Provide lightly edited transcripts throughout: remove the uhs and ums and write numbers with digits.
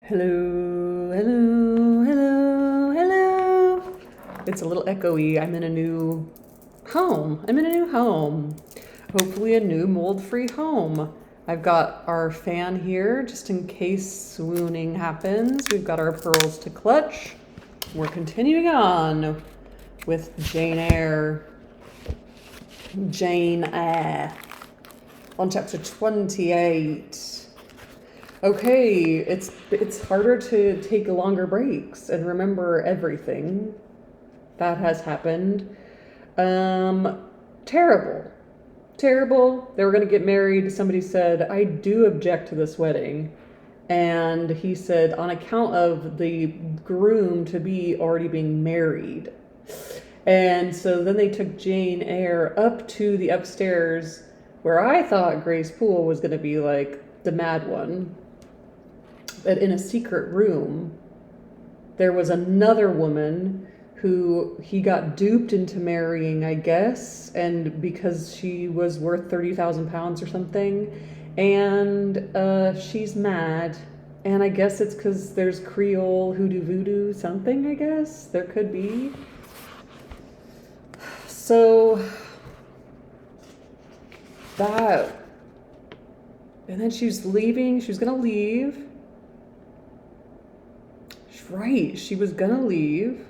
Hello, hello, hello, hello. It's a little echoey. I'm in a new home. Hopefully a new mold-free home. I've got our fan here just in case swooning happens. We've got our pearls to clutch. We're continuing on with Jane Eyre. Jane Eyre. On chapter 28. Okay, it's harder to take longer breaks and remember everything that has happened. Terrible. Terrible. They were going to get married. Somebody said, I do object to this wedding. And he said, on account of the groom to be already being married. And so then they took Jane Eyre up to the upstairs where I thought Grace Poole was going to be like the mad one. But in a secret room, there was another woman who he got duped into marrying, I guess, and because she was worth 30,000 pounds or something, and she's mad, and I guess it's because there's Creole hoodoo voodoo something, I guess, there could be. So, that, and then she was leaving, she was gonna leave. Right, she was gonna leave.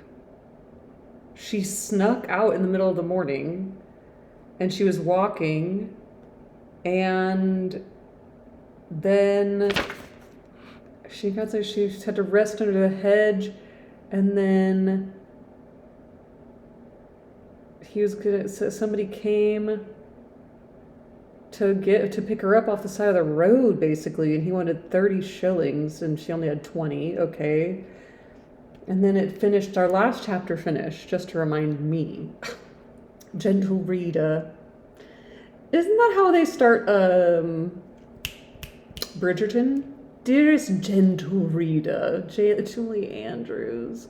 She snuck out in the middle of the morning and she was walking, and then she had to rest under the hedge, and then somebody came to pick her up off the side of the road, basically, and he wanted 30 shillings and she only had 20. Okay. And then it finished, our last chapter finished, just to remind me, gentle reader. Isn't that how they start Bridgerton? Dearest gentle reader, Julie Andrews.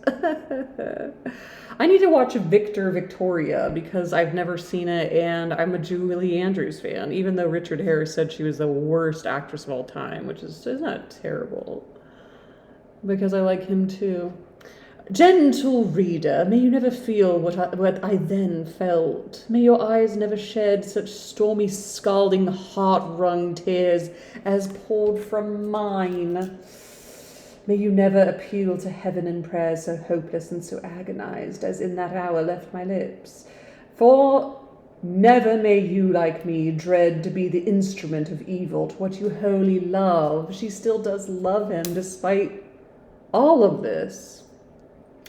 I need to watch Victoria because I've never seen it, and I'm a Julie Andrews fan, even though Richard Harris said she was the worst actress of all time, which is not terrible, because I like him too. Gentle reader, may you never feel what I then felt. May your eyes never shed such stormy, scalding, heart-wrung tears as poured from mine. May you never appeal to heaven in prayers so hopeless and so agonized as in that hour left my lips. For never may you, like me, dread to be the instrument of evil to what you wholly love. She still does love him despite all of this.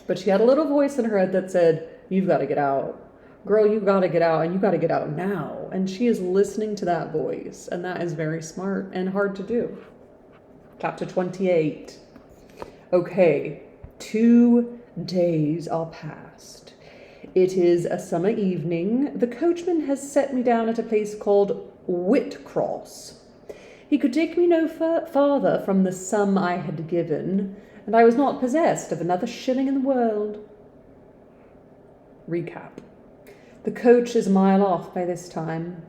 But she had a little voice in her head that said, you've got to get out. Girl, you got to get out, and you got to get out now. And she is listening to that voice, and that is very smart and hard to do. Chapter 28. Okay, 2 days are past. It is a summer evening. The coachman has set me down at a place called Whitcross. He could take me no farther from the sum I had given, and I was not possessed of another shilling in the world. Recap. The coach is a mile off by this time.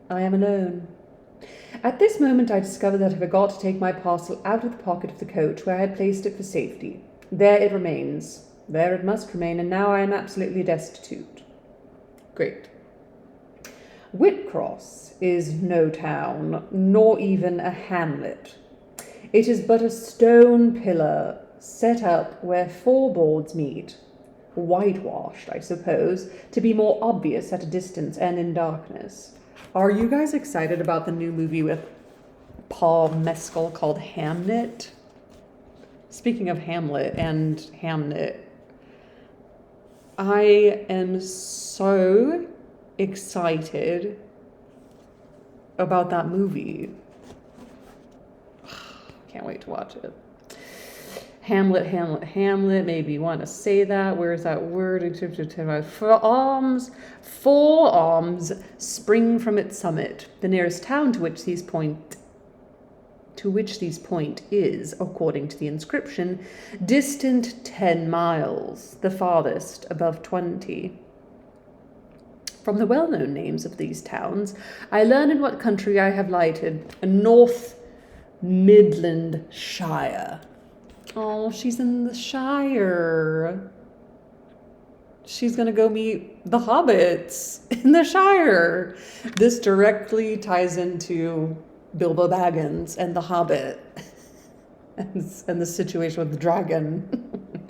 I am alone. At this moment I discovered that I forgot to take my parcel out of the pocket of the coach where I had placed it for safety. There it remains. There it must remain, and now I am absolutely destitute. Great. Whitcross is no town, nor even a hamlet. It is but a stone pillar set up where 4 boards meet, whitewashed, I suppose, to be more obvious at a distance and in darkness. Are you guys excited about the new movie with Paul Mescal called Hamnet? Speaking of Hamlet and Hamnet, I am so excited about that movie. Can't wait to watch it. Hamlet, maybe you want to say that. Where's that word? Forearms spring from its summit. The nearest town to which these point is, according to the inscription, distant 10 miles, the farthest above 20. From the well-known names of these towns, I learn in what country I have lighted, North Midlandshire. Oh, she's in the Shire. She's gonna go meet the hobbits in the Shire. This directly ties into Bilbo Baggins and the Hobbit and the situation with the dragon.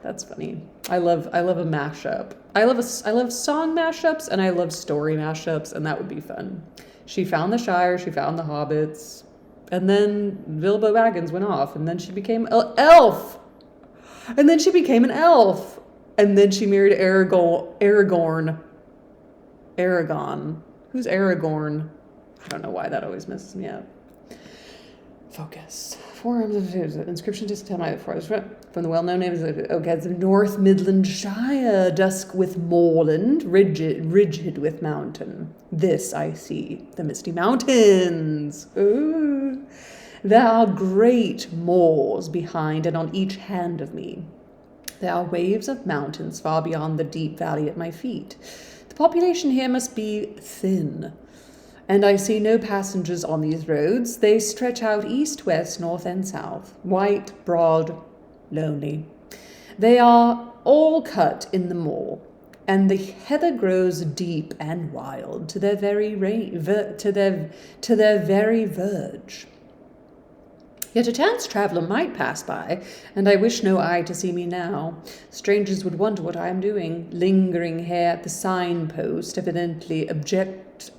That's funny. I love a mashup. I love song mashups and I love story mashups, and that would be fun. She found the Shire, she found the hobbits, and then Bilbo Baggins went off, and then she became an elf. And then she became an elf. And then she married Aragorn. Aragon. Who's Aragorn? I don't know why that always messes me up. Focus. Forms of inscription to tell my forest from the well-known names of the North Midland Shire, dusk with moorland, rigid with mountain. This I see, the misty mountains. Ooh. There are great moors behind and on each hand of me. There are waves of mountains far beyond the deep valley at my feet. The population here must be thin, and I see no passengers on these roads. They stretch out east, west, north, and south, white, broad, lonely. They are all cut in the moor, and the heather grows deep and wild to their very verge. Yet a chance traveller might pass by, and I wish no eye to see me now. Strangers would wonder what I am doing, lingering here at the signpost, evidently objectless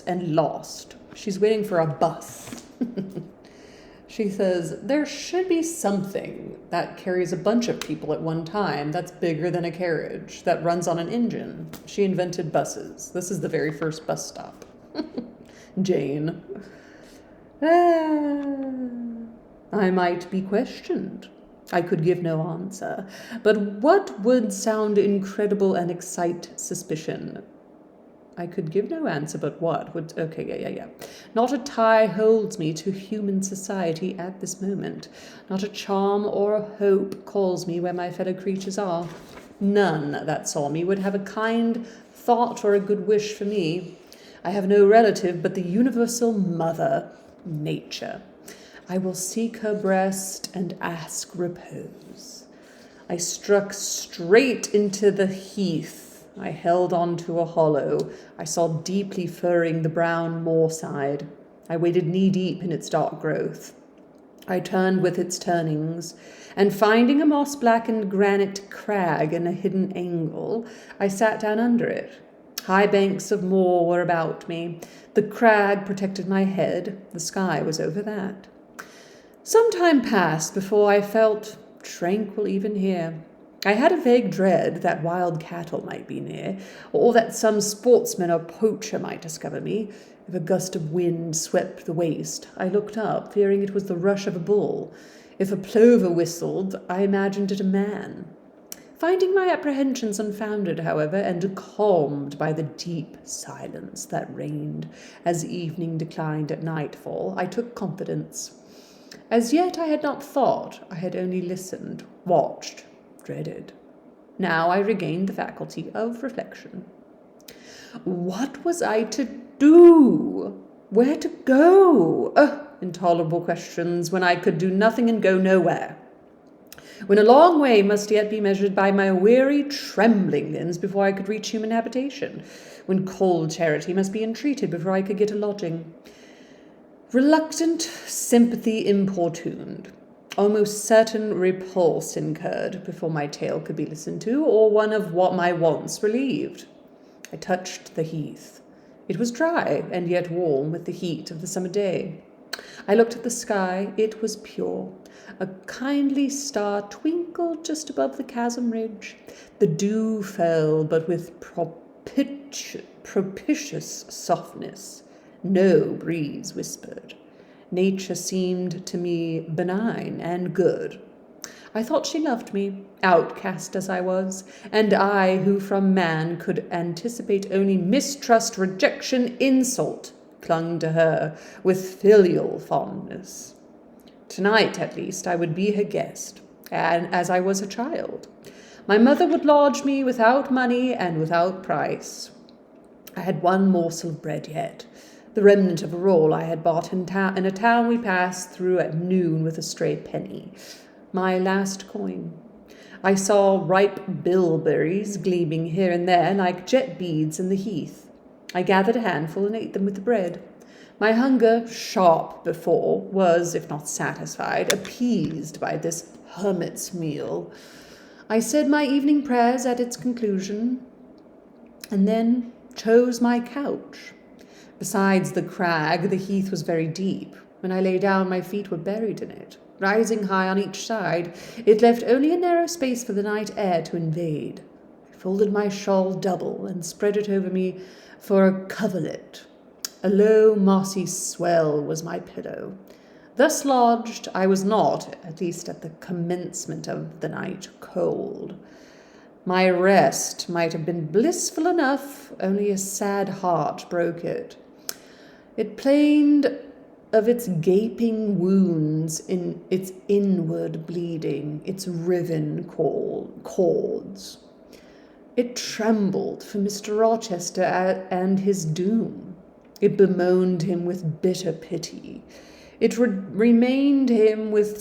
and lost. She's waiting for a bus. She says, there should be something that carries a bunch of people at one time that's bigger than a carriage, that runs on an engine. She invented buses. This is the very first bus stop. Jane. I might be questioned. I could give no answer. But what would sound incredible and excite suspicion? I could give no answer, but what would... Okay, yeah. Not a tie holds me to human society at this moment. Not a charm or a hope calls me where my fellow creatures are. None that saw me would have a kind thought or a good wish for me. I have no relative but the universal mother, Nature. I will seek her breast and ask repose. I struck straight into the heath. I held on to a hollow. I saw deeply furring the brown moorside. I waded knee-deep in its dark growth. I turned with its turnings, and finding a moss-blackened granite crag in a hidden angle, I sat down under it. High banks of moor were about me. The crag protected my head. The sky was over that. Some time passed before I felt tranquil even here. I had a vague dread that wild cattle might be near, or that some sportsman or poacher might discover me. If a gust of wind swept the waste, I looked up, fearing it was the rush of a bull. If a plover whistled, I imagined it a man. Finding my apprehensions unfounded, however, and calmed by the deep silence that reigned as evening declined at nightfall, I took confidence. As yet I had not thought, I had only listened, watched, dreaded. Now I regained the faculty of reflection. What was I to do? Where to go? Intolerable questions, when I could do nothing and go nowhere. When a long way must yet be measured by my weary, trembling limbs before I could reach human habitation. When cold charity must be entreated before I could get a lodging. Reluctant sympathy importuned. Almost certain repulse incurred before my tale could be listened to, or one of what my wants relieved. I touched the heath. It was dry and yet warm with the heat of the summer day. I looked at the sky. It was pure. A kindly star twinkled just above the chasm ridge. The dew fell, but with propitious softness. No breeze whispered. Nature seemed to me benign and good. I thought she loved me, outcast as I was, and I, who from man could anticipate only mistrust, rejection, insult, clung to her with filial fondness. Tonight, at least, I would be her guest, and as I was a child. My mother would lodge me without money and without price. I had one morsel of bread yet. the remnant of a roll I had bought in a town we passed through at noon with a stray penny. My last coin. I saw ripe bilberries gleaming here and there like jet beads in the heath. I gathered a handful and ate them with the bread. My hunger, sharp before, was, if not satisfied, appeased by this hermit's meal. I said my evening prayers at its conclusion, and then chose my couch. Besides the crag, the heath was very deep. When I lay down, my feet were buried in it. Rising high on each side, it left only a narrow space for the night air to invade. I folded my shawl double and spread it over me for a coverlet. A low, mossy swell was my pillow. Thus lodged, I was not, at least at the commencement of the night, cold. My rest might have been blissful enough, only a sad heart broke it. It plained of its gaping wounds, in its inward bleeding, its riven cords. It trembled for Mr. Rochester and his doom. It bemoaned him with bitter pity. It remained him with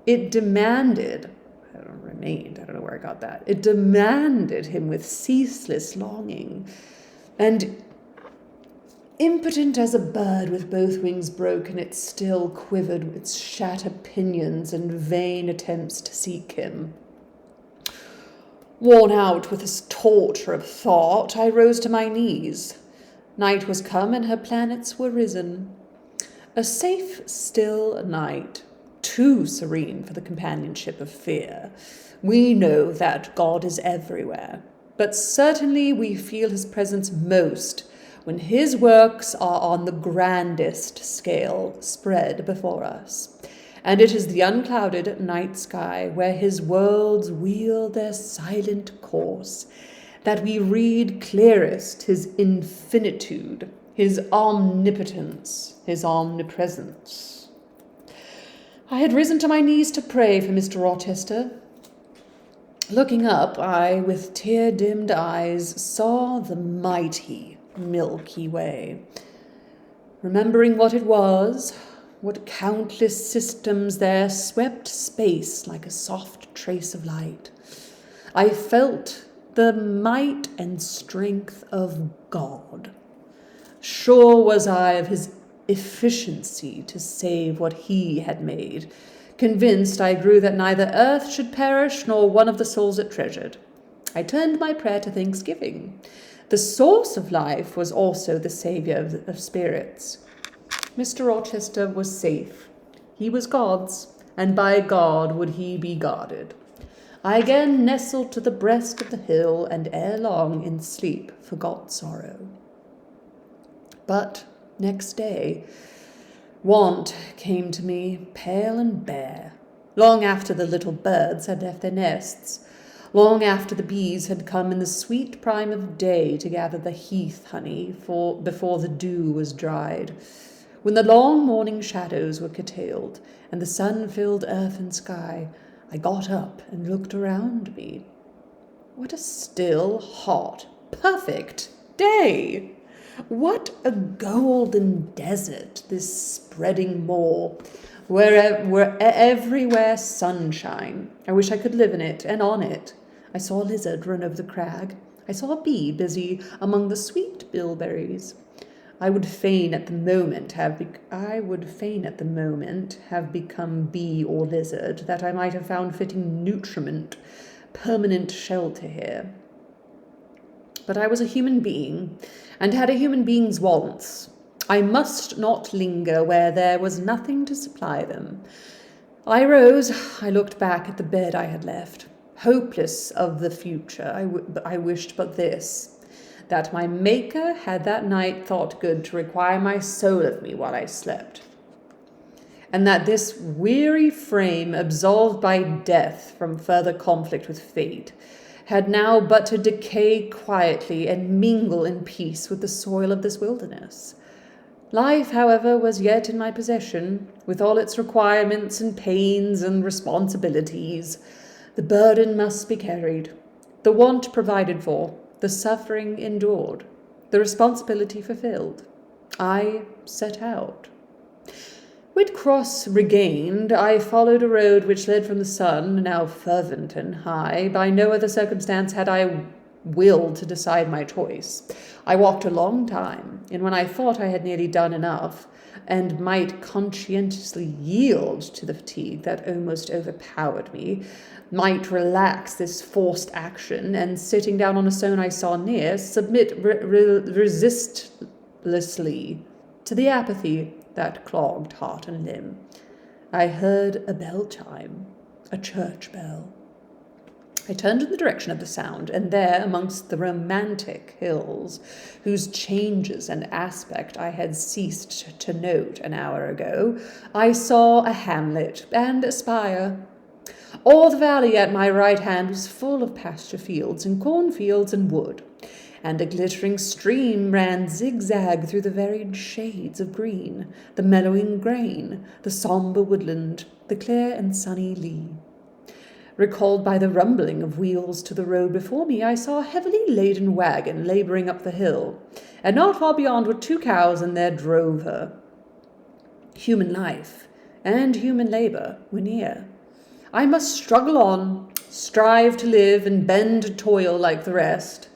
It demanded I don't know where I got that. It demanded him with ceaseless longing, and impotent as a bird with both wings broken, it still quivered its shattered pinions in vain attempts to seek him. Worn out with this torture of thought, I rose to my knees. Night was come, and her planets were risen. A safe, still night, too serene for the companionship of fear. We know that God is everywhere, but certainly we feel his presence most when his works are on the grandest scale spread before us. And it is the unclouded night sky where his worlds wheel their silent course that we read clearest his infinitude, his omnipotence, his omnipresence. I had risen to my knees to pray for Mr. Rochester. Looking up, I, with tear-dimmed eyes, saw the mighty Milky Way. Remembering what it was, what countless systems there swept space like a soft trace of light, I felt the might and strength of God. Sure was I of his efficiency to save what he had made. Convinced I grew that neither earth should perish nor one of the souls it treasured. I turned my prayer to thanksgiving. The source of life was also the saviour of spirits. Mr. Rochester was safe. He was God's, and by God would he be guarded. I again nestled to the breast of the hill, and ere long in sleep forgot sorrow. But next day, want came to me, pale and bare, long after the little birds had left their nests, long after the bees had come in the sweet prime of day to gather the heath honey before the dew was dried, when the long morning shadows were curtailed, and the sun filled earth and sky. I got up and looked around me. What a still, hot, perfect day! What a golden desert, this spreading moor, where everywhere sunshine. I wish I could live in it and on it. I saw a lizard run over the crag. I saw a bee busy among the sweet bilberries. I would fain at the moment have become bee or lizard, that I might have found fitting nutriment, permanent shelter here. But I was a human being, and had a human being's wants. I must not linger where there was nothing to supply them. I rose. I looked back at the bed I had left. Hopeless of the future, I wished but this, that my Maker had that night thought good to require my soul of me while I slept, and that this weary frame, absolved by death from further conflict with fate, had now but to decay quietly and mingle in peace with the soil of this wilderness. Life, however, was yet in my possession, with all its requirements and pains and responsibilities. The burden must be carried, the want provided for, the suffering endured, the responsibility fulfilled. I set out. Whitcross regained, I followed a road which led from the sun, now fervent and high. By no other circumstance had I will to decide my choice. I walked a long time, and when I thought I had nearly done enough, and might conscientiously yield to the fatigue that almost overpowered me, might relax this forced action, and sitting down on a stone I saw near, submit resistlessly to the apathy that clogged heart and limb, I heard a bell chime, a church bell. I turned in the direction of the sound, and there, amongst the romantic hills, whose changes and aspect I had ceased to note an hour ago, I saw a hamlet and a spire. All the valley at my right hand was full of pasture fields and cornfields and wood, and a glittering stream ran zigzag through the varied shades of green, the mellowing grain, the sombre woodland, the clear and sunny lea. Recalled by the rumbling of wheels to the road before me, I saw a heavily laden wagon labouring up the hill, and not far beyond were 2 cows and their drover. Human life and human labour were near. I must struggle on, strive to live, and bend to toil like the rest.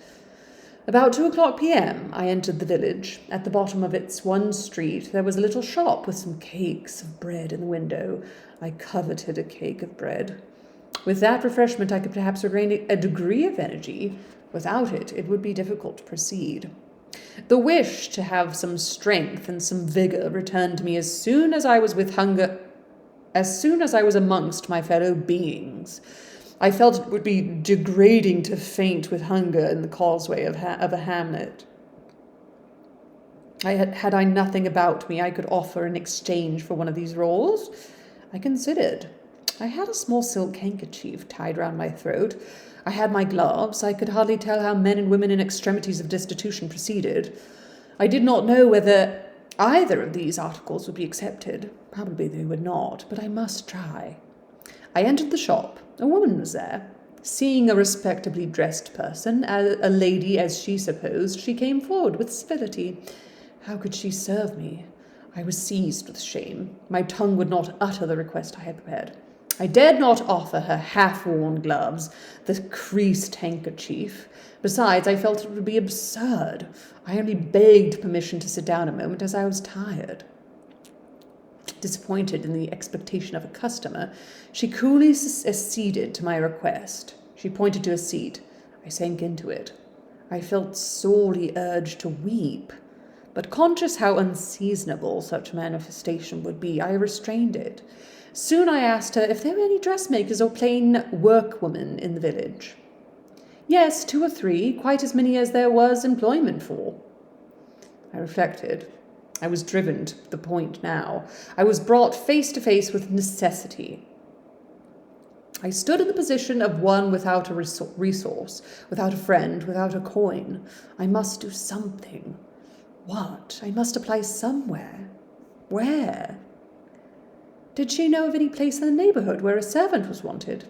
About 2:00 p.m. I entered the village. At the bottom of its one street there was a little shop with some cakes of bread in the window. I coveted a cake of bread. With that refreshment I could perhaps regain a degree of energy. Without it, it would be difficult to proceed. The wish to have some strength and some vigour returned to me as soon as I was amongst my fellow beings. I felt it would be degrading to faint with hunger in the causeway of a hamlet. Had I nothing about me I could offer in exchange for one of these rolls? I considered. I had a small silk handkerchief tied round my throat. I had my gloves. I could hardly tell how men and women in extremities of destitution proceeded. I did not know whether either of these articles would be accepted. Probably they would not, but I must try. I entered the shop. A woman was there. Seeing a respectably dressed person, a lady as she supposed, she came forward with civility. How could she serve me? I was seized with shame. My tongue would not utter the request I had prepared. I dared not offer her half-worn gloves, the creased handkerchief. Besides, I felt it would be absurd. I only begged permission to sit down a moment, as I was tired. Disappointed in the expectation of a customer, she coolly acceded to my request. She pointed to a seat. I sank into it. I felt sorely urged to weep, but conscious how unseasonable such manifestation would be, I restrained it. Soon I asked her if there were any dressmakers or plain workwomen in the village. Yes, 2 or 3, quite as many as there was employment for. I reflected. I was driven to the point now. I was brought face to face with necessity. I stood in the position of one without a resource, without a friend, without a coin. I must do something. What? I must apply somewhere. Where? Did she know of any place in the neighbourhood where a servant was wanted?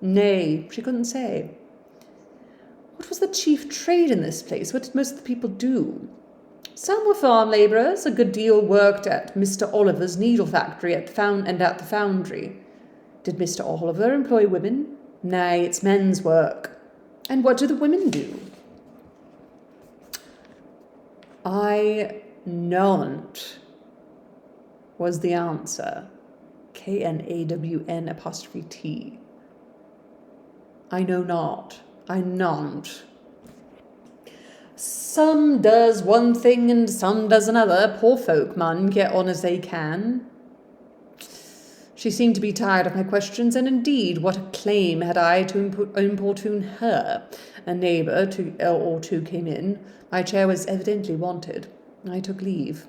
Nay, she couldn't say. What was the chief trade in this place? What did most of the people do? Some were farm labourers. A good deal worked at Mr. Oliver's needle factory and at the foundry. Did Mr. Oliver employ women? Nay, it's men's work. And what do the women do? I knownt, was the answer. KNAWN''T. I know not. I knownt. Some does one thing and some does another. Poor folk mun get on as they can. She seemed to be tired of my questions, and indeed, what a claim had I to importune her? A neighbour or two came in. My chair was evidently wanted. I took leave.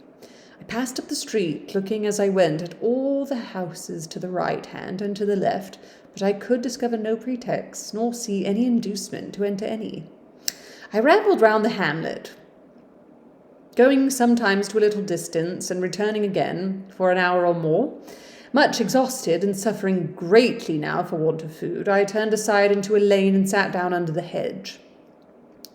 I passed up the street, looking as I went at all the houses to the right hand and to the left, but I could discover no pretext, nor see any inducement to enter any. I rambled round the hamlet, going sometimes to a little distance and returning again for an hour or more. Much exhausted and suffering greatly now for want of food, I turned aside into a lane and sat down under the hedge.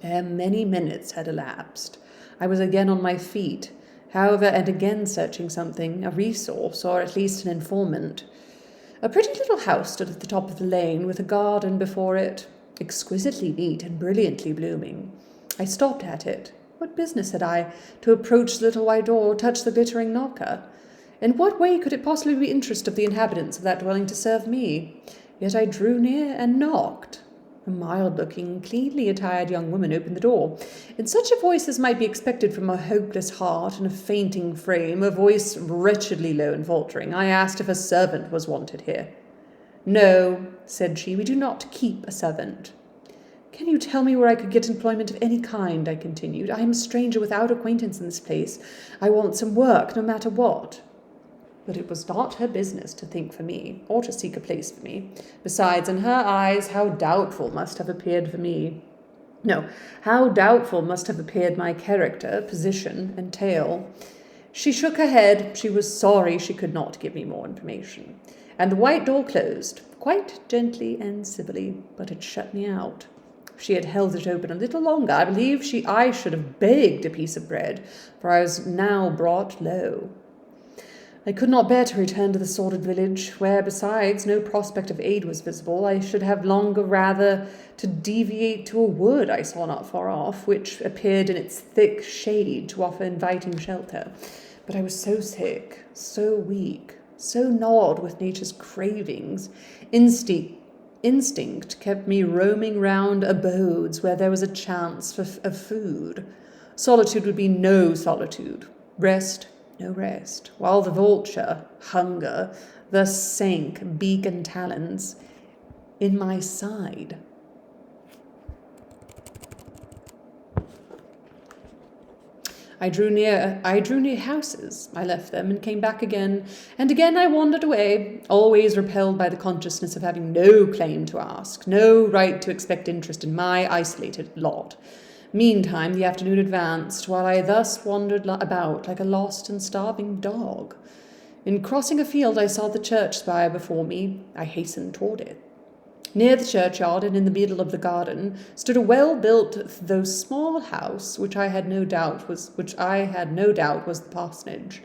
Ere many minutes had elapsed, I was again on my feet, However, and again searching something, a resource, or at least an informant. A pretty little house stood at the top of the lane, with a garden before it, exquisitely neat and brilliantly blooming. I stopped at it. What business had I to approach the little white door or touch the glittering knocker? In what way could it possibly be interest of the inhabitants of that dwelling to serve me? Yet I drew near and knocked. A mild-looking, cleanly attired young woman opened the door. In such a voice as might be expected from a hopeless heart and a fainting frame, a voice wretchedly low and faltering, I asked if a servant was wanted here. "No," said she, "we do not keep a servant." "Can you tell me where I could get employment of any kind?" I continued. "I am a stranger without acquaintance in this place. I want some work, no matter what." But it was not her business to think for me, or to seek a place for me. Besides, in her eyes, how doubtful must have appeared my character, position, and tale. She shook her head. She was sorry she could not give me more information. And the white door closed, quite gently and civilly, but it shut me out. If she had held it open a little longer, I believe I should have begged a piece of bread, for I was now brought low. I could not bear to return to the sordid village, where, besides, no prospect of aid was visible. I should have longer rather to deviate to a wood I saw not far off, which appeared in its thick shade to offer inviting shelter. But I was so sick, so weak, so gnawed with nature's cravings. Instinct kept me roaming round abodes where there was a chance of food. Solitude would be no solitude. Rest, no rest, while the vulture, hunger, thus sank beak and talons in my side. I drew near houses. I left them and came back again, and again I wandered away, always repelled by the consciousness of having no claim to ask, no right to expect interest in my isolated lot. Meantime, the afternoon advanced, while I thus wandered about like a lost and starving dog. In crossing a field, I saw the church spire before me. I hastened toward it. Near the churchyard and in the middle of the garden stood a well-built, though small house, which I had no doubt was the parsonage.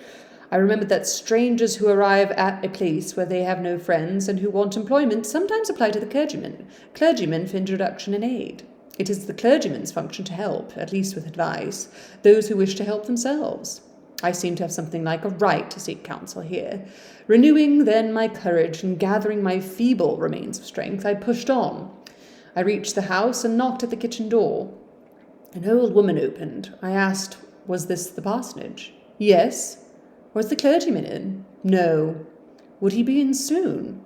I remembered that strangers who arrive at a place where they have no friends and who want employment sometimes apply to the clergymen for introduction and aid. It is the clergyman's function to help, at least with advice, those who wish to help themselves. I seem to have something like a right to seek counsel here. Renewing then my courage and gathering my feeble remains of strength, I pushed on. I reached the house and knocked at the kitchen door. An old woman opened. I asked, was this the parsonage? Yes. Was the clergyman in? No. Would he be in soon?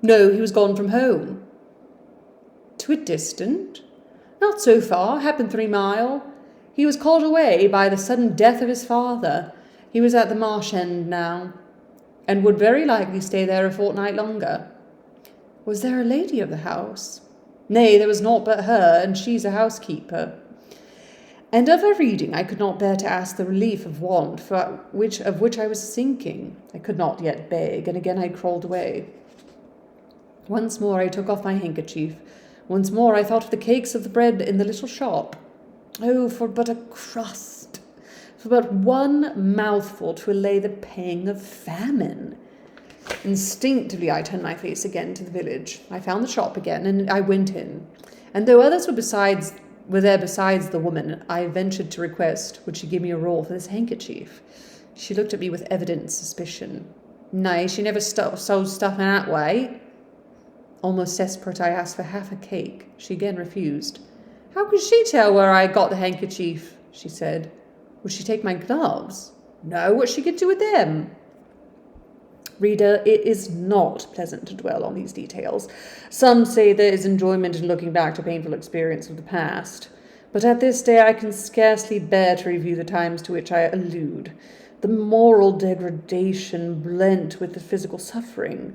No, he was gone from home. To a distant? Not so far, happened 3 mile. He was called away by the sudden death of his father. He was at the marsh end now, and would very likely stay there a fortnight longer. Was there a lady of the house? Nay, there was naught but her, and she's a housekeeper. And of her reading I could not bear to ask the relief of want of which I was sinking. I could not yet beg, and again I crawled away. Once more I took off my handkerchief. Once more I thought of the cakes of the bread in the little shop. Oh, for but a crust, for but one mouthful to allay the pang of famine. Instinctively I turned my face again to the village. I found the shop again, and I went in. And though others were there besides the woman, I ventured to request, would she give me a roll for this handkerchief? She looked at me with evident suspicion. Nay, she never sold stuff in that way. Almost desperate, I asked for half a cake. She again refused. How could she tell where I got the handkerchief? She said. Would she take my gloves? No, what she could do with them? Reader, it is not pleasant to dwell on these details. Some say there is enjoyment in looking back to painful experience of the past. But at this day I can scarcely bear to review the times to which I allude. The moral degradation blent with the physical suffering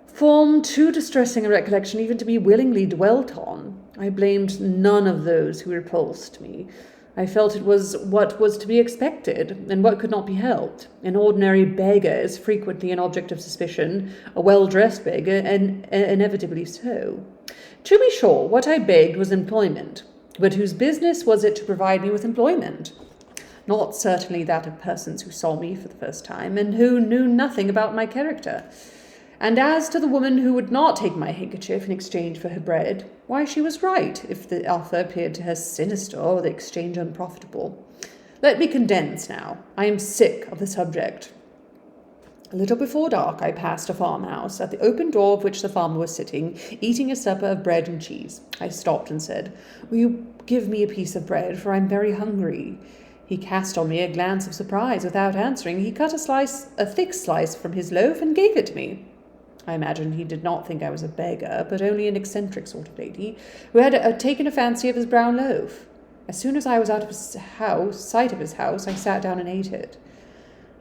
formed too distressing a recollection even to be willingly dwelt on. I blamed none of those who repulsed me. I felt it was what was to be expected, and what could not be helped. An ordinary beggar is frequently an object of suspicion, a well-dressed beggar, and inevitably so. To be sure, what I begged was employment, but whose business was it to provide me with employment? not certainly that of persons who saw me for the first time, and who knew nothing about my character. And as to the woman who would not take my handkerchief in exchange for her bread, why, she was right, if the offer appeared to her sinister or the exchange unprofitable. Let me condense now. I am sick of the subject. A little before dark, I passed a farmhouse, at the open door of which the farmer was sitting, eating a supper of bread and cheese. I stopped and said, "Will you give me a piece of bread, for I am very hungry?" He cast on me a glance of surprise. Without answering, he cut a thick slice from his loaf and gave it to me. I imagine he did not think I was a beggar, but only an eccentric sort of lady, who had taken a fancy of his brown loaf. As soon as I was out of sight of his house, I sat down and ate it.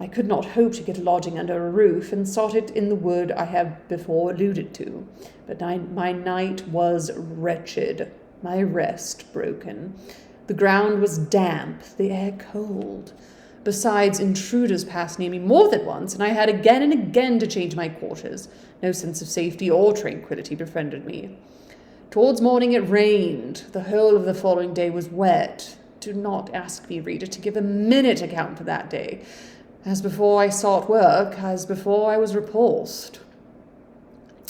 I could not hope to get a lodging under a roof, and sought it in the wood I have before alluded to. But my night was wretched, my rest broken. The ground was damp, the air cold. Besides, intruders passed near me more than once, and I had again and again to change my quarters. No sense of safety or tranquillity befriended me. Towards morning it rained. The whole of the following day was wet. Do not ask me, reader, to give a minute account for that day. As before I sought work, as before I was repulsed,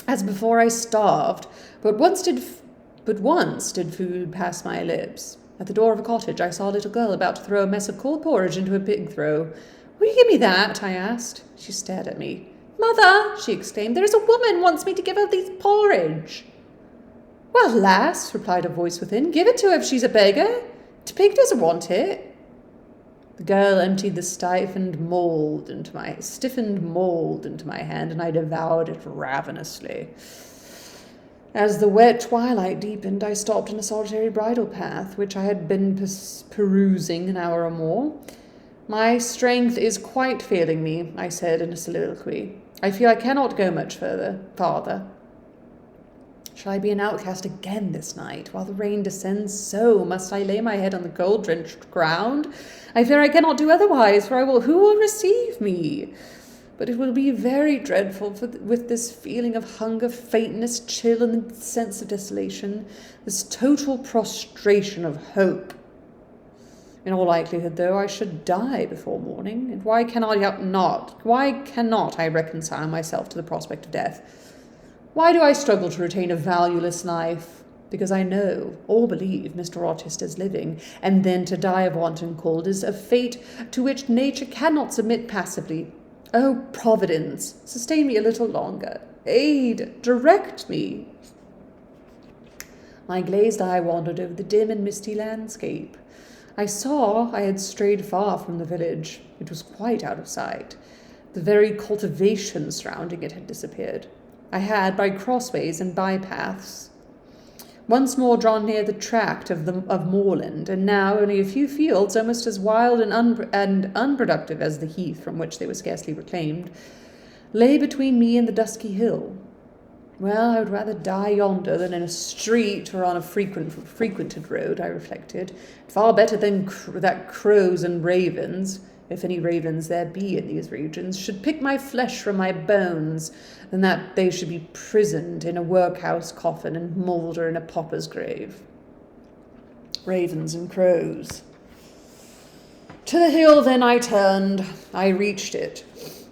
as before I starved, but once did food pass my lips. At the door of a cottage I saw a little girl about to throw a mess of cold porridge into a pig throw. "Will you give me that?" I asked. She stared at me. "Mother," she exclaimed, "there is a woman wants me to give her this porridge." "Well, lass," replied a voice within, "give it to her if she's a beggar. The pig doesn't want it." The girl emptied the stiffened mould into my hand, and I devoured it ravenously. As the wet twilight deepened, I stopped in a solitary bridle path, which I had been perusing an hour or more. "My strength is quite failing me," I said in a soliloquy. "I feel I cannot go much farther. Shall I be an outcast again this night, while the rain descends so? Must I lay my head on the cold-drenched ground? I fear I cannot do otherwise, for who will receive me? But it will be very dreadful with this feeling of hunger, faintness, chill, and the sense of desolation, this total prostration of hope. In all likelihood, though, I should die before morning, and why cannot I reconcile myself to the prospect of death? Why do I struggle to retain a valueless life? Because I know, or believe, Mr. Rochester's living, and then to die of want and cold is a fate to which nature cannot submit passively. Oh, Providence, sustain me a little longer. Aid, direct me. My glazed eye wandered over the dim and misty landscape. I saw I had strayed far from the village. It was quite out of sight. The very cultivation surrounding it had disappeared. I had, by crossways and bypaths, once more drawn near the tract of moorland, and now only a few fields, almost as wild and unproductive as the heath from which they were scarcely reclaimed, lay between me and the dusky hill. Well, I would rather die yonder than in a street or on a frequented road, I reflected. Far better than that crows and ravens, if any ravens there be in these regions, should pick my flesh from my bones, than that they should be prisoned in a workhouse coffin and moulder in a pauper's grave. Ravens and crows. To the hill then I turned. I reached it.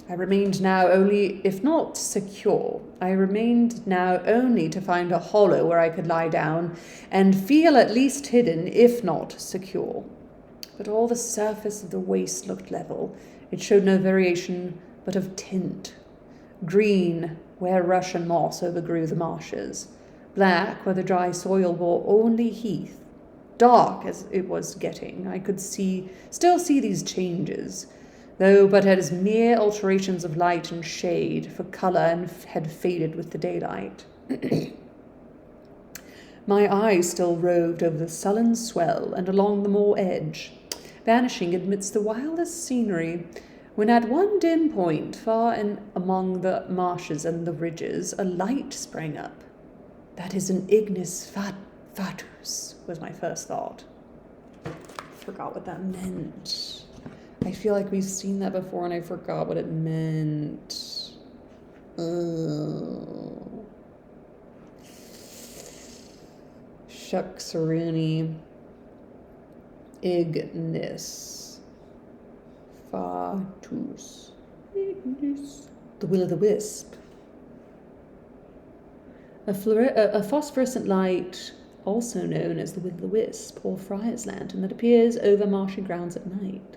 I remained now only, if not secure, I remained now only to find a hollow where I could lie down and feel at least hidden, if not secure. But all the surface of the waste looked level. It showed no variation but of tint. Green, where rush and moss overgrew the marshes. Black, where the dry soil bore only heath. Dark as it was getting, I could still see these changes, though but as mere alterations of light and shade, for colour had faded with the daylight. My eyes still roved over the sullen swell and along the moor edge, vanishing amidst the wildest scenery, when at one dim point, far in among the marshes and the ridges, a light sprang up. "That is an ignis fatuus," was my first thought. I forgot what that meant. I feel like we've seen that before and I forgot what it meant. Shucks-a-rooney. Ignis. Fatus. Ignis. The will-o'-the-wisp. A phosphorescent light, also known as the will-o'-the-wisp or friar's lantern, that appears over marshy grounds at night.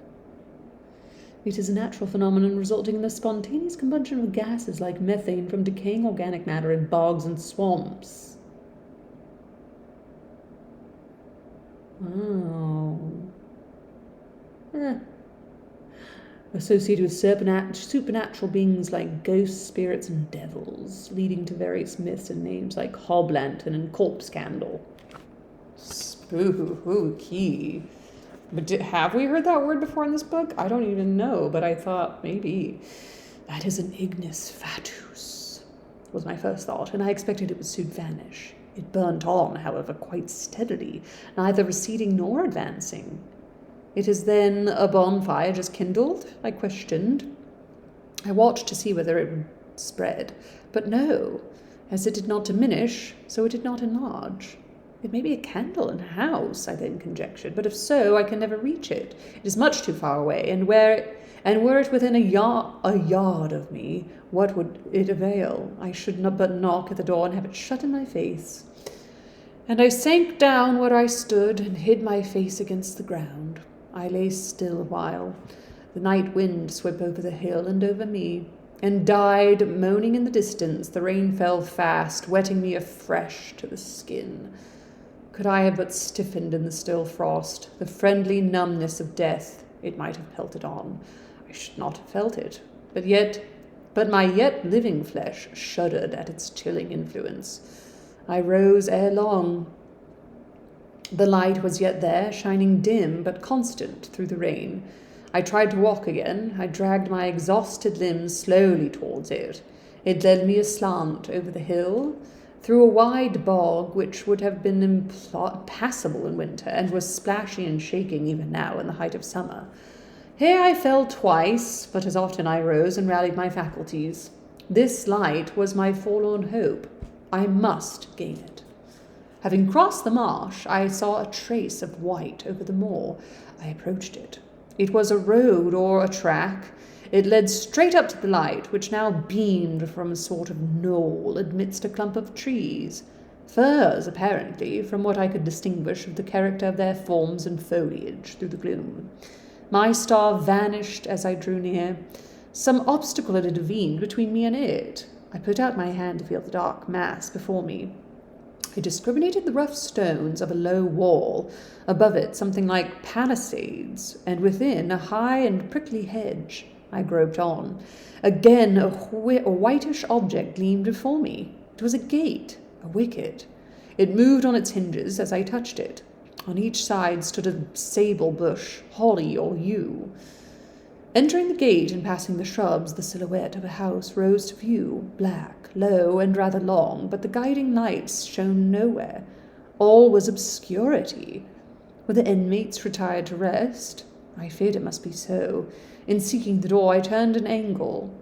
It is a natural phenomenon resulting in the spontaneous combustion of gases like methane from decaying organic matter in bogs and swamps. Wow. Associated with supernatural beings like ghosts, spirits, and devils, leading to various myths and names like Hob Lantern and Corpse Candle. Spooky. But have we heard that word before in this book? I don't even know, but I thought maybe. That is an ignis fatuus, was my first thought, and I expected it would soon vanish. It burnt on, however, quite steadily, neither receding nor advancing. It is then a bonfire just kindled? I questioned. I watched to see whether it would spread, but no. As it did not diminish, so it did not enlarge. It may be a candle in a house, I then conjectured, but if so, I can never reach it. It is much too far away, and were it within a yard of me, what would it avail? I should not but knock at the door and have it shut in my face. And I sank down where I stood and hid my face against the ground. I lay still a while. The night wind swept over the hill and over me, and died, moaning in the distance. The rain fell fast, wetting me afresh to the skin. Could I have but stiffened in the still frost, the friendly numbness of death, it might have pelted on. I should not have felt it, but my yet living flesh shuddered at its chilling influence. I rose ere long. The light was yet there, shining dim but constant through the rain. I tried to walk again. I dragged my exhausted limbs slowly towards it. It led me aslant over the hill, through a wide bog which would have been impassable in winter, and was splashy and shaking even now in the height of summer. Here I fell twice, but as often I rose and rallied my faculties. This light was my forlorn hope. I must gain it. Having crossed the marsh, I saw a trace of white over the moor. I approached it. It was a road or a track. It led straight up to the light, which now beamed from a sort of knoll amidst a clump of trees. Firs, apparently, from what I could distinguish of the character of their forms and foliage through the gloom. My star vanished as I drew near. Some obstacle had intervened between me and it. I put out my hand to feel the dark mass before me. I discriminated the rough stones of a low wall, above it something like palisades, and within a high and prickly hedge. I groped on. Again a whitish object gleamed before me. It was a gate, a wicket. It moved on its hinges as I touched it. On each side stood a sable bush, holly or yew. Entering the gate and passing the shrubs, the silhouette of a house rose to view, black, low, and rather long, but the guiding lights shone nowhere. All was obscurity. Were the inmates retired to rest? I feared it must be so. In seeking the door, I turned an angle.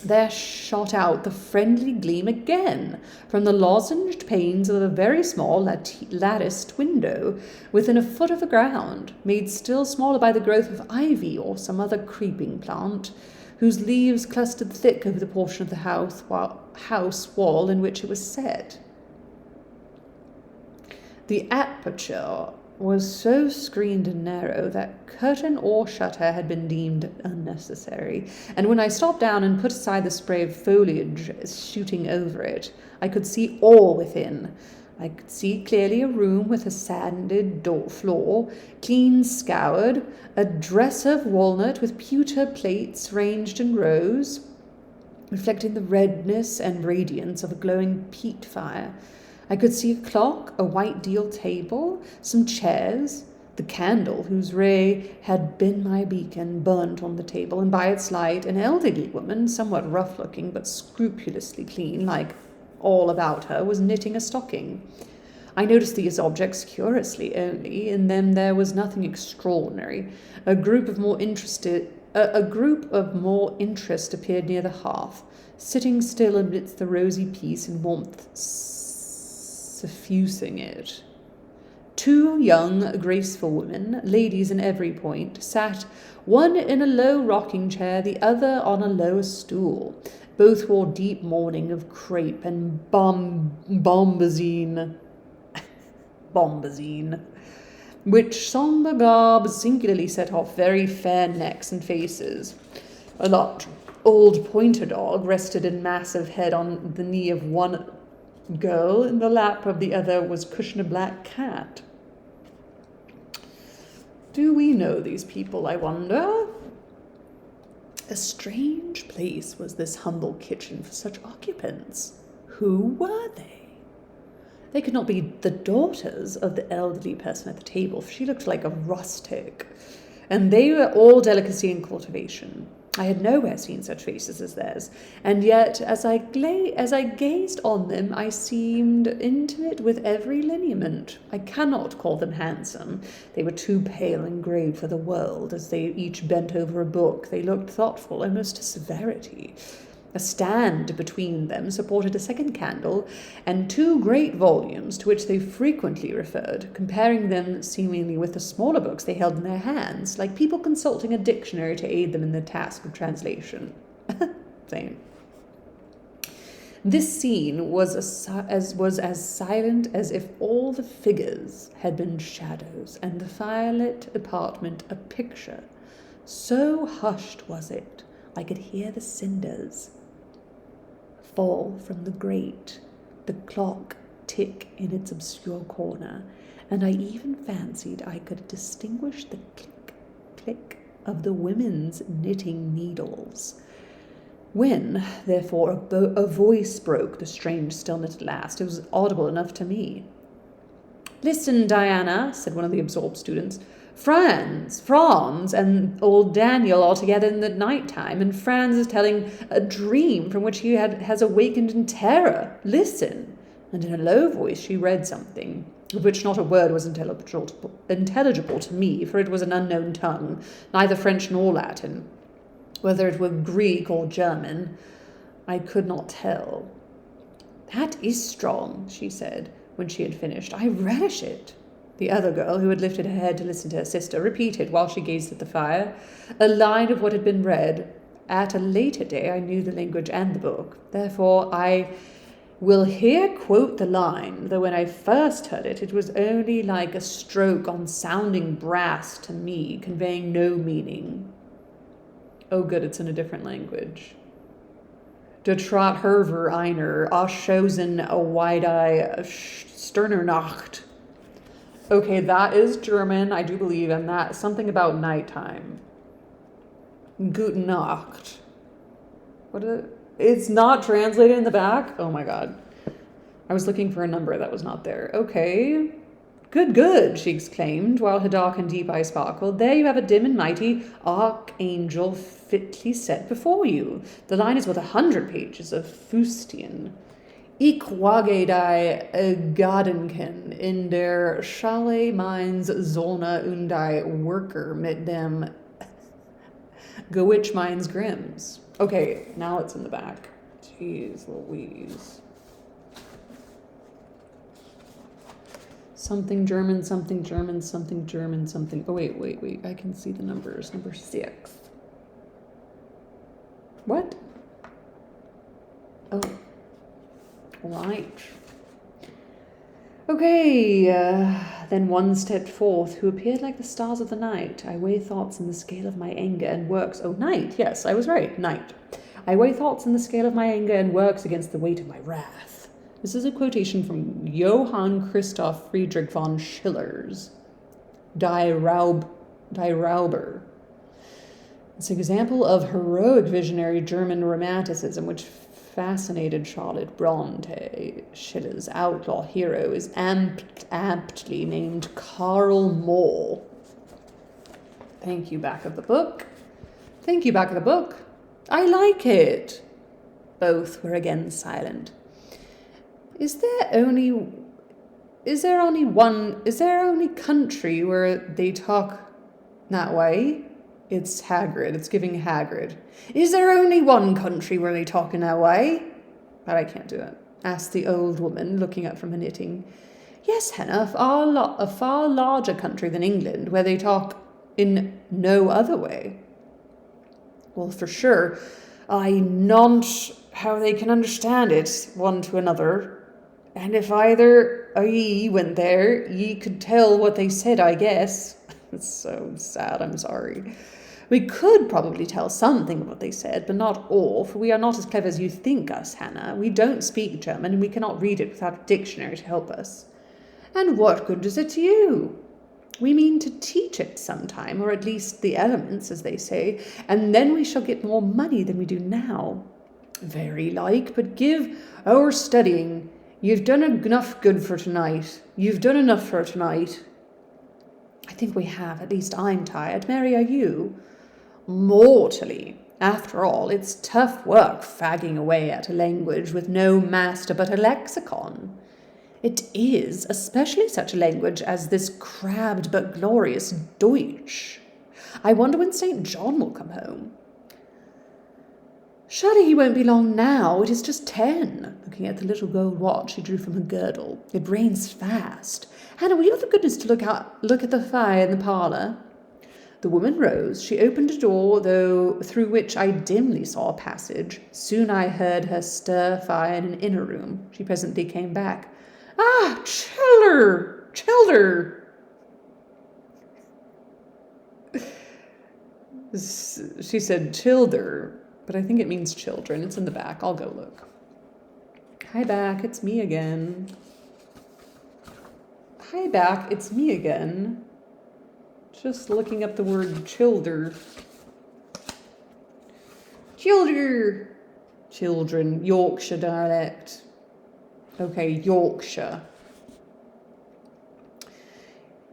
There shot out the friendly gleam again from the lozenged panes of a very small latticed window within a foot of the ground, made still smaller by the growth of ivy or some other creeping plant, whose leaves clustered thick over the portion of the house wall in which it was set. The aperture was so screened and narrow that curtain or shutter had been deemed unnecessary, and when I stopped down and put aside the spray of foliage shooting over it, I could see all within. I could see clearly a room with a sanded floor, clean scoured, a dresser of walnut with pewter plates ranged in rows, reflecting the redness and radiance of a glowing peat fire. I could see a clock, a white deal table, some chairs, the candle whose ray had been my beacon burnt on the table, and by its light an elderly woman, somewhat rough-looking but scrupulously clean, like all about her, was knitting a stocking. I noticed these objects curiously only. In them there was nothing extraordinary. A group of more interest appeared near the hearth, sitting still amidst the rosy peace and warmth suffusing it. 2 young, graceful women, ladies in every point, sat, one in a low rocking chair, the other on a low stool. Both wore deep mourning of crepe and bombazine, which sombre garb singularly set off very fair necks and faces. A large old pointer dog rested in massive head on the knee of one girl. In the lap of the other was cushioned a black cat. Do we know these people, I wonder? A strange place was this humble kitchen for such occupants. Who were they? They could not be the daughters of the elderly person at the table, for she looked like a rustic, and they were all delicacy and cultivation. I had nowhere seen such faces as theirs, and yet as I gazed on them, I seemed intimate with every lineament. I cannot call them handsome. They were too pale and grave for the world. As they each bent over a book, they looked thoughtful, almost to severity. A stand between them supported a second candle and 2 great volumes to which they frequently referred, comparing them seemingly with the smaller books they held in their hands, like people consulting a dictionary to aid them in the task of translation. Same. This scene was as silent as if all the figures had been shadows, and the firelit apartment a picture. So hushed was it, I could hear the cinders fall from the grate, the clock tick in its obscure corner, and I even fancied I could distinguish the click of the women's knitting needles. When, therefore, a voice broke the strange stillness at last, it was audible enough to me. "Listen, Diana," said one of the absorbed students. Franz, and old Daniel are together in the night time, and Franz is telling a dream from which he has awakened in terror. Listen." And in a low voice she read something, of which not a word was intelligible to me, for it was an unknown tongue, neither French nor Latin. Whether it were Greek or German, I could not tell. "That is strong," she said, when she had finished. "I relish it." The other girl, who had lifted her head to listen to her sister, repeated, while she gazed at the fire, a line of what had been read. At a later day I knew the language and the book. Therefore I will here quote the line, though when I first heard it, it was only like a stroke on sounding brass to me, conveying no meaning. Oh good, it's in a different language. De Trot Herver einer, Auschosen a wide-eye Sternernacht. Okay, that is German, I do believe, and that's something about nighttime. Gute Nacht. What is it? It's not translated in the back? Oh my god. I was looking for a number that was not there. Okay. Good, she exclaimed, while her dark and deep eyes sparkled. There you have a dim and mighty archangel fitly set before you. The line is worth 100 pages of Fustian. Ich wage die Gadenken in der Schale meins Sonne und die Worker mit dem Gewitch meins Grimms. Okay, now it's in the back. Jeez Louise. Something German, something German, something German, something... Oh, wait. I can see the numbers. Number 6. What? Oh. Right. Okay, then one stepped forth, who appeared like the stars of the night. I weigh thoughts in the scale of my anger and works... Oh, night, yes, I was right, night. I weigh thoughts in the scale of my anger and works against the weight of my wrath. This is a quotation from Johann Christoph Friedrich von Schiller's Die Rauber. It's an example of heroic visionary German romanticism, which fascinated Charlotte Brontë. Schiller's outlaw hero is aptly named Karl Moll. Thank you, back of the book. Thank you, back of the book. I like it. Both were again silent. Is there only country where they talk that way? It's Hagrid. It's giving Hagrid. Is there only one country where they talk in that way? But I can't do it, asked the old woman, looking up from her knitting. Yes, Hannah, a far larger country than England, where they talk in no other way. Well, for sure, I not how they can understand it one to another. And if either o' ye went there, ye could tell what they said, I guess. It's so sad, I'm sorry. We could probably tell something of what they said, but not all, for we are not as clever as you think us, Hannah. We don't speak German, and we cannot read it without a dictionary to help us. And what good is it to you? We mean to teach it sometime, or at least the elements, as they say, and then we shall get more money than we do now. Very like, but give our studying. You've done enough good for tonight. You've done enough for tonight. I think we have. At least I'm tired. Mary, are you? Mortally. After all, it's tough work fagging away at a language with no master but a lexicon. It is, especially such a language as this crabbed but glorious Deutsch. I wonder when St. John will come home. Surely he won't be long now. It is just 10, looking at the little gold watch she drew from her girdle. It rains fast. Hannah, will you have the goodness to look at the fire in the parlour? The woman rose. She opened a door, through which I dimly saw a passage. Soon I heard her stir fire in an inner room. She presently came back. Ah, Childer! She said Childer, but I think it means children. It's in the back. I'll go look. Hi, back. It's me again. Hi, back. It's me again. Just looking up the word Childer. Childer! Children. Yorkshire dialect. Okay, Yorkshire.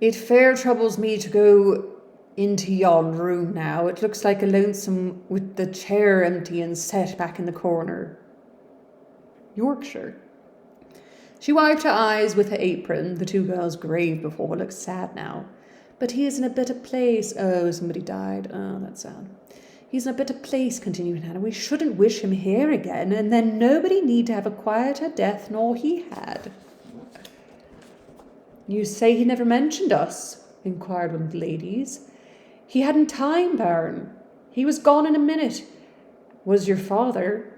It fair troubles me to go into yon room now. It looks like a lonesome with the chair empty and set back in the corner. Yorkshire. She wiped her eyes with her apron. The two girls, grave before her, looked sad now. But he is in a better place. Oh, somebody died. Oh, that's sad. He's in a better place, continued Hannah. We shouldn't wish him here again, and then nobody need to have a quieter death nor he had. You say he never mentioned us? Inquired one of the ladies. He hadn't time, Baron. He was gone in a minute. Was your father?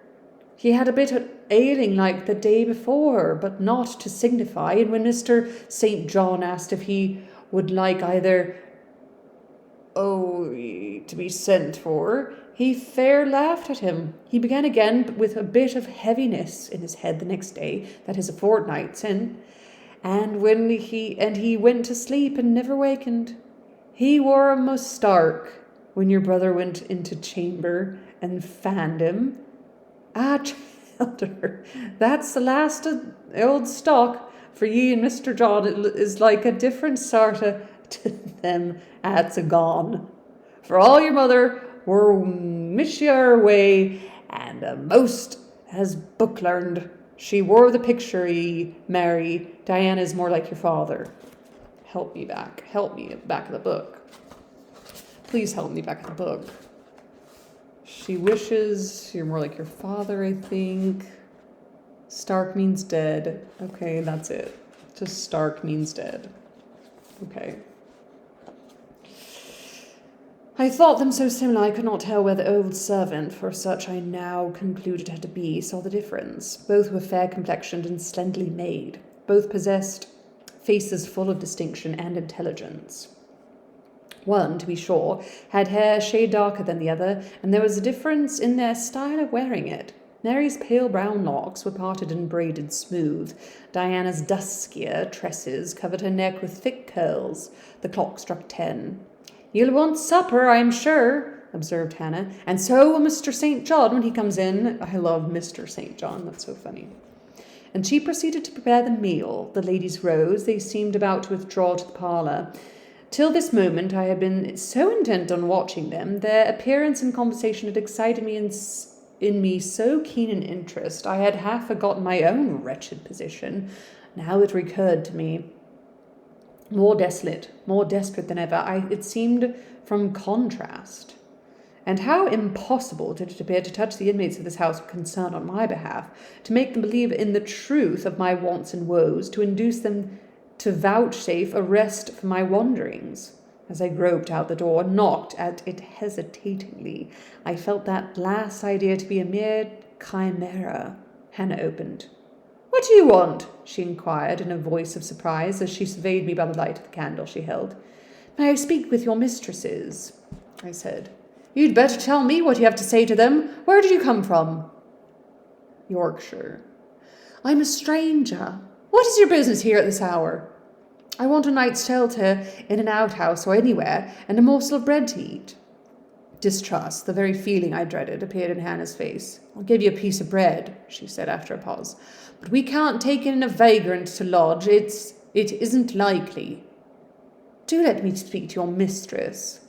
He had a bit of ailing like the day before, but not to signify, and when Mr. St. John asked if he would like either to be sent for, he fair laughed at him. He began again with a bit of heaviness in his head the next day, that is a fortnight sin, and he went to sleep and never wakened. He wore a most stark when your brother went into chamber and fanned him. Ah, Childer, that's the last of the old stock for ye and Mr. John. It is like a different sort of to them at's a gone. For all your mother were mischier way, and a most as book learned. She wore the picture ye, Mary. Diana's more like your father. Help me back of the book. Please help me back of the book. She wishes you're more like your father, I think. Stark means dead. Okay, that's it. Just Stark means dead. Okay. I thought them so similar I could not tell where the old servant, for such I now concluded her to be, saw the difference. Both were fair-complexioned and slenderly made. Both possessed faces full of distinction and intelligence. One, to be sure, had hair a shade darker than the other, and there was a difference in their style of wearing it. Mary's pale brown locks were parted and braided smooth. Diana's duskier tresses covered her neck with thick curls. The clock struck 10. "You'll want supper, I am sure," observed Hannah, "and so will Mr. St. John when he comes in." I love Mr. St. John, that's so funny. And she proceeded to prepare the meal. The ladies rose. They seemed about to withdraw to the parlour. Till this moment I had been so intent on watching them. Their appearance and conversation had excited me in me so keen an interest, I had half forgotten my own wretched position. Now it recurred to me. More desolate, more desperate than ever, it seemed from contrast. And how impossible did it appear to touch the inmates of this house with concern on my behalf, to make them believe in the truth of my wants and woes, to induce them to vouchsafe a rest for my wanderings. As I groped out the door and knocked at it hesitatingly, I felt that last idea to be a mere chimera. Hannah opened. "What do you want?" she inquired in a voice of surprise as she surveyed me by the light of the candle she held. "May I speak with your mistresses?" I said. "You'd better tell me what you have to say to them. Where did you come from?" "Yorkshire." "I'm a stranger. What is your business here at this hour?" "I want a night's shelter in an outhouse or anywhere, and a morsel of bread to eat." Distrust, the very feeling I dreaded, appeared in Hannah's face. "I'll give you a piece of bread," she said after a pause. "But we can't take in a vagrant to lodge. It isn't likely." "Do let me speak to your mistress."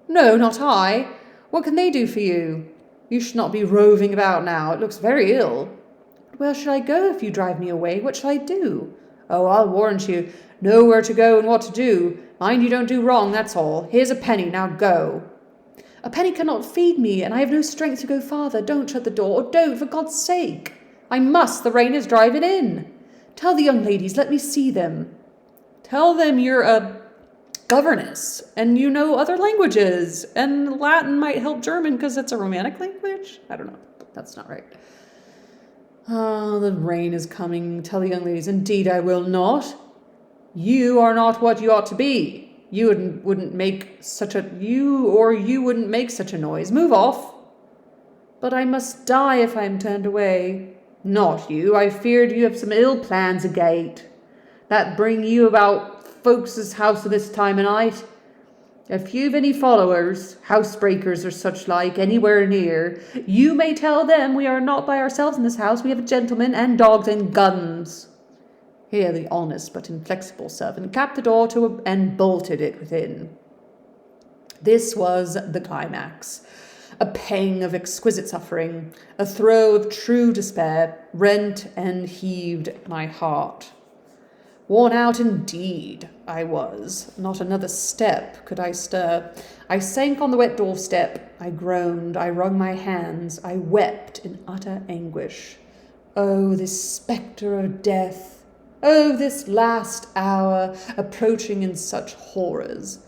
"No, not I. What can they do for you? You should not be roving about now. It looks very ill." "But where shall I go if you drive me away? What shall I do?" "Oh, I'll warrant you know where to go and what to do. Mind you don't do wrong, that's all. Here's a penny, now go." "A penny cannot feed me, and I have no strength to go farther. Don't shut the door, or don't, for God's sake." "I must, the rain is driving in." "Tell the young ladies, let me see them." "Tell them you're a governess, and you know other languages, and Latin might help German because it's a Romantic language." I don't know. That's not right. "Oh, the rain is coming. Tell the young ladies, indeed I will not. You are not what you ought to be. You wouldn't make such a noise. Move off." "But I must die if I am turned away." "Not you. I feared you have some ill plans agate that bring you about folks' house at this time of night. If you've any followers, housebreakers or such like, anywhere near, you may tell them we are not by ourselves in this house. We have a gentleman and dogs and guns." Here the honest but inflexible servant capped the door and bolted it within. This was the climax. A pang of exquisite suffering, a throe of true despair, rent and heaved my heart. Worn out indeed I was. Not another step could I stir. I sank on the wet doorstep. I groaned. I wrung my hands. I wept in utter anguish. Oh, this spectre of death! Oh, this last hour, approaching in such horrors!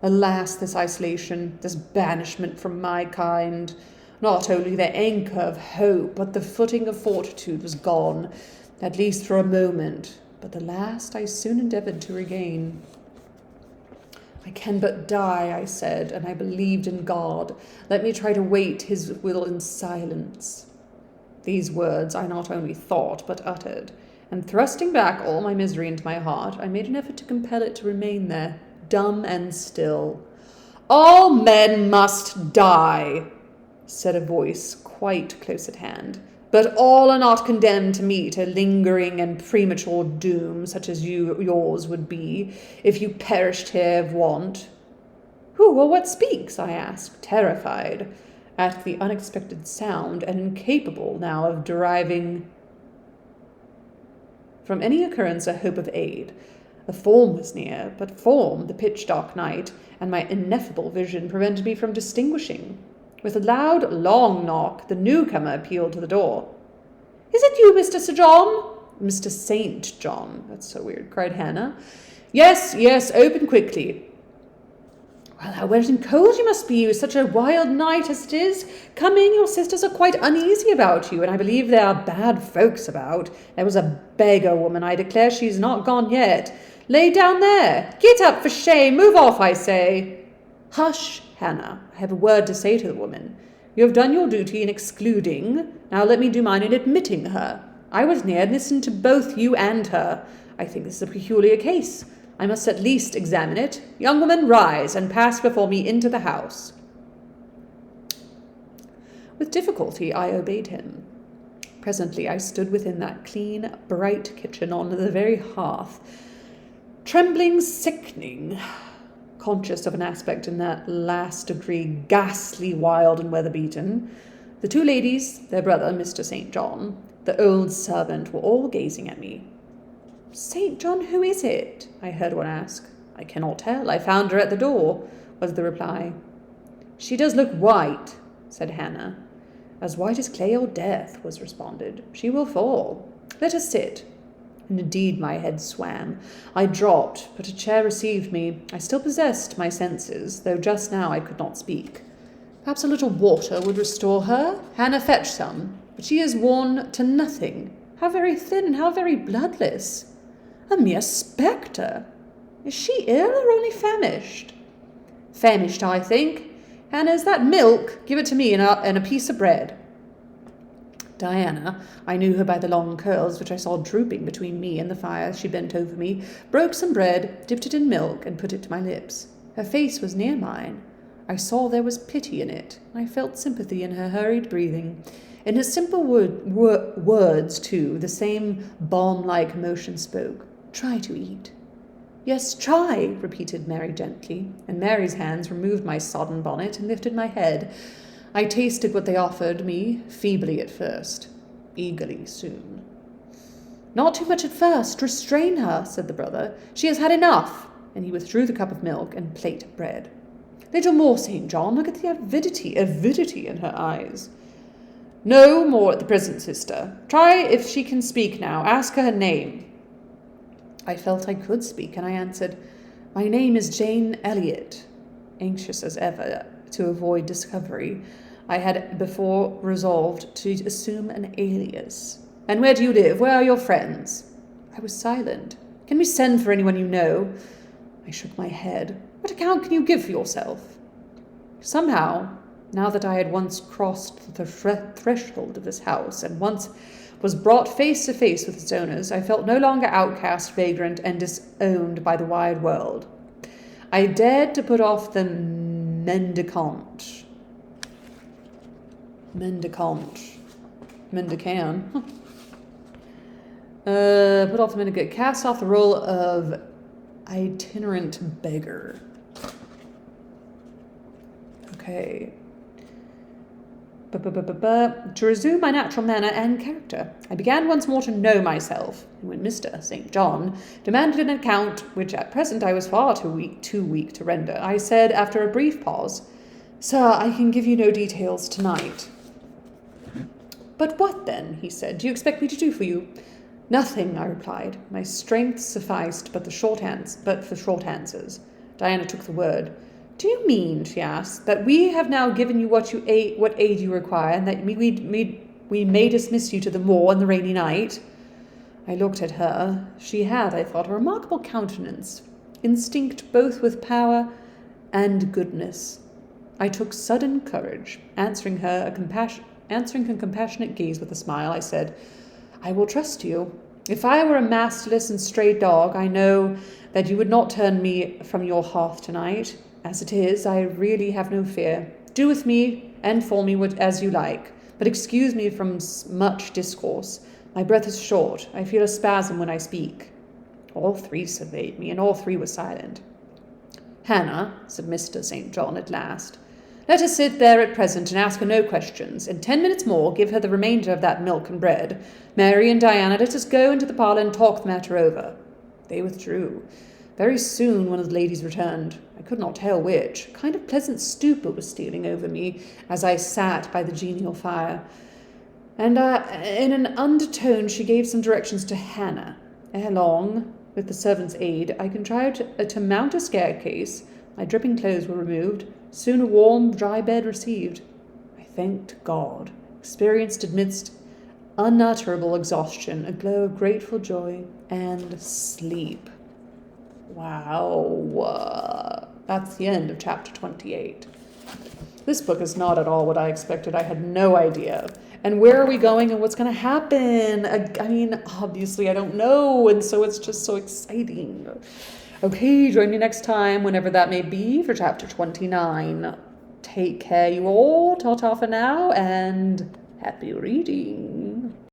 Alas, this isolation, this banishment from my kind! Not only the anchor of hope, but the footing of fortitude was gone, at least for a moment, but the last I soon endeavoured to regain. "I can but die," I said, and I believed in God. Let me try to wait his will in silence. These words I not only thought, but uttered, and thrusting back all my misery into my heart, I made an effort to compel it to remain there, dumb and still. "All men must die," said a voice quite close at hand, "but all are not condemned to meet a lingering and premature doom such as yours would be if you perished here of want." "Who or what speaks?" I asked, terrified at the unexpected sound and incapable now of deriving from any occurrence a hope of aid. A form was near, but form, the pitch-dark night, and my ineffable vision prevented me from distinguishing. With a loud, long knock, the newcomer appealed to the door. "Is it you, Mr. Sir John?" "Mr. St. John. That's so weird," cried Hannah. Yes, open quickly." "Well, how wet and cold you must be with such a wild night as it is. Come in, your sisters are quite uneasy about you, and I believe there are bad folks about. There was a beggar woman, I declare she's not gone yet. Lay down there. Get up, for shame. Move off, I say." "Hush, Hannah. I have a word to say to the woman. You have done your duty in excluding. Now let me do mine in admitting her. I was near and listened to both you and her. I think this is a peculiar case. I must at least examine it. Young woman, rise and pass before me into the house." With difficulty I obeyed him. Presently I stood within that clean, bright kitchen on the very hearth, trembling, sickening, conscious of an aspect in that last degree ghastly, wild, and weather-beaten. The two ladies, their brother, Mr. St. John, the old servant, were all gazing at me. "St. John, who is it?" I heard one ask. "I cannot tell. I found her at the door," was the reply. "She does look white," said Hannah. "As white as clay or death," was responded. "She will fall. Let us sit." And indeed my head swam. I dropped, but a chair received me. I still possessed my senses, though just now I could not speak. Perhaps a little water would restore her. Hannah, fetch some. But she is worn to nothing. How very thin and how very bloodless. A mere spectre. Is she ill or only famished? Famished, I think. Hannah, is that milk? Give it to me and a piece of bread. Diana, I knew her by the long curls which I saw drooping between me and the fire as she bent over me, broke some bread, dipped it in milk, and put it to my lips. Her face was near mine. I saw there was pity in it. I felt sympathy in her hurried breathing. In her simple words, too, the same balm-like motion spoke. Try to eat. Yes, try, repeated Mary gently, and Mary's hands removed my sodden bonnet and lifted my head. I tasted what they offered me, feebly at first, eagerly soon. Not too much at first. Restrain her, said the brother. She has had enough. And he withdrew the cup of milk and plate of bread. Little more, St. John. Look at the avidity in her eyes. No more at the present, sister. Try if she can speak now. Ask her name. I felt I could speak, and I answered, My name is Jane Elliot. Anxious as ever to avoid discovery, I had before resolved to assume an alias. And where do you live? Where are your friends? I was silent. Can we send for anyone you know? I shook my head. What account can you give for yourself? Somehow, now that I had once crossed the threshold of this house and once was brought face to face with its owners, I felt no longer outcast, vagrant, and disowned by the wide world. I dared to put off the mendicant. Put off the mendicant. Cast off the role of itinerant beggar. Okay. To resume my natural manner and character, I began once more to know myself, and when Mr. St. John demanded an account, which at present I was far too weak to render, I said, after a brief pause, Sir, I can give you no details tonight. But what then, he said, do you expect me to do for you? Nothing, I replied. My strength sufficed but for short answers. Diana took the word. Do you mean, she asked, that we have now given you what aid you require, and that we may dismiss you to the moor on the rainy night? I looked at her. She had, I thought, a remarkable countenance, instinct both with power and goodness. I took sudden courage. Answering her compassionate gaze with a smile, I said, I will trust you. If I were a masterless and stray dog, I know that you would not turn me from your hearth tonight. As it is, I really have no fear. Do with me and for me as you like, but excuse me from much discourse. My breath is short. I feel a spasm when I speak. All three surveyed me, and all three were silent. Hannah, said Mr. St. John at last, let her sit there at present and ask her no questions. In 10 minutes more, give her the remainder of that milk and bread. Mary and Diana, let us go into the parlour and talk the matter over. They withdrew. Very soon one of the ladies returned. I could not tell which. A kind of pleasant stupor was stealing over me as I sat by the genial fire. And in an undertone she gave some directions to Hannah. Ere long, with the servant's aid, I contrived to mount a staircase. My dripping clothes were removed. Soon a warm, dry bed received. I thanked God, experienced amidst unutterable exhaustion a glow of grateful joy and sleep. Wow. That's the end of chapter 28. This book is not at all what I expected. I had no idea. And where are we going and what's going to happen? I mean, obviously I don't know, and so it's just so exciting. Okay, join me next time, whenever that may be, for chapter 29. Take care, you all. Ta-ta for now, and happy reading.